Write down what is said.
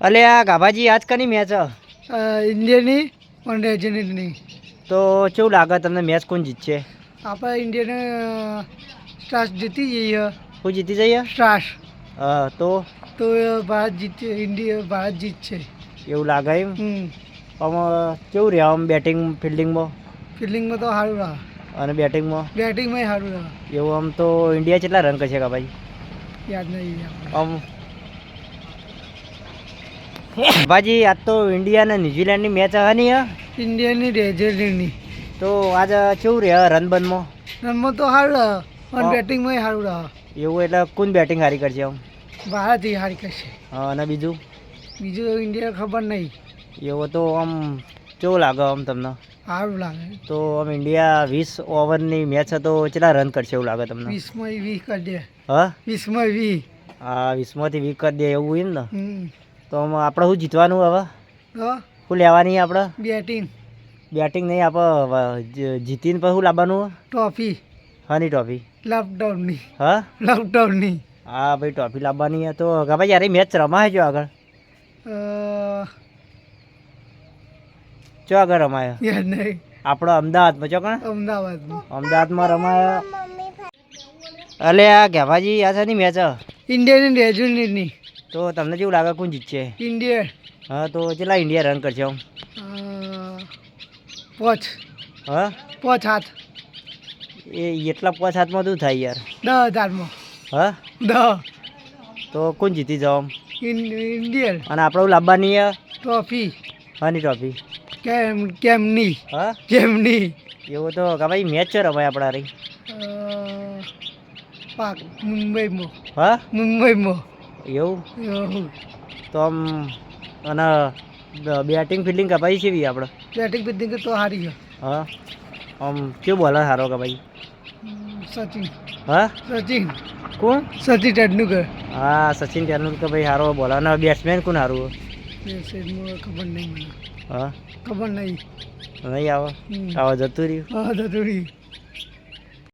અલે આ ગાભાજી આજ કની મેચ ઇન્ડિયાની પણ રેજનની તો કેવું લાગે તમને મેચ કોણ જીતશે? આપણે ઇન્ડિયાને સ્ટાર્સ જીતી જઈએ. કોઈ જીતી જઈએ? સ્ટાર્સ તો ભારત જીતશે. ભારત જીતશે એવું લાગે એમ. આમ કેવું રહે આમ બેટિંગ ફિલ્ડિંગમાં? ફિલ્ડિંગમાં તો સારું રહે અને બેટિંગમાં સારું રહે. એવું આમ તો ઇન્ડિયા કેટલા રન કરશે ગાભાજી? યાદ નહીં આમ ગાભાજી આજ તો ઇન્ડિયા અને ન્યુઝીલેન્ડની મેચ હની ઇન્ડિયાની રેજનની તો આજ કેવું રહે રન બનમાં? રનમાં તો સારું રહે પણ બેટિંગમાં સારું રહે. એવું એટલે કોણ બેટિંગ સારી કરશે આમ? ભારત સારી કરશે. અને બીજું ઇન્ડિયા ખબર નહીં. એવું તો આમ કેવું લાગે આમ તમને? સારું લાગે. તો આમ ઇન્ડિયા 20 ઓવરની મેચ તો કેટલા રન કરશે એવું લાગે તમને? 20માં 20 કરી દે. હા 20માં 20. હા 20માંથી 20 કરી દે એવું એમ ને? તો આમ આપણે શું જીતવાનું હવે? શું લેવાની આપણે? બેટિંગ નહીં, આપણે જીતીને પછી શું લાવવાનું? ટ્રોફી. હાની ટ્રોફી? લોકડાઉનની. હા લોકડાઉનની. હા ભાઈ ટ્રોફી લાવવાની છે. તો ભાઈ યાર મેચ રમાય જો આગળ? ચો આગળ રમાય? યાદ નહીં. આપણો અમદાવાદમાં ચો કણ? અમદાવાદમાં રમાય. અલે આ ગાભાજી આ છે ની મેચ ઇન્ડિયાની રેજનની. તો તમને કેવું લાગે કોણ જીતશે? ઇન્ડિયા. હા તો કેટલા ઇન્ડિયા રન કરશે આમ? 5. હા 5 હાથ. એ એટલા 5 હાથમાં શું થાય યાર? 10,000માં. હા 10. તો કોણ જીતી જાવ આમ? ઇન્ડિયન. અને આપણે લાવવાની ટ્રોફી. હાની ટ્રોફી? કેમની. હા કેમની. એવું તો ભાઈ મેચ છે રમાય આપણા રહી મુંબઈમાં. હા મુંબઈમાં. એવું તો આમ અને બેટિંગ ફિલ્ડિંગ કપાઈ છે આપણે? બેટિંગ ફિલ્ડિંગ તો સારી છે. હા આમ કેવું બોલર સારો કપાઈ? સચિન. હા સચિન. કોણ? સચિન તેંડુલકર. હા સચિન તેંડુલકર ભાઈ સારો બોલર. અને બેટ્સમેન કોણ સારું? ખબર નહીં મને. હા ખબર નહીં. નહીં આવે? જતું રહ્યું. હા જતું રહ્યું.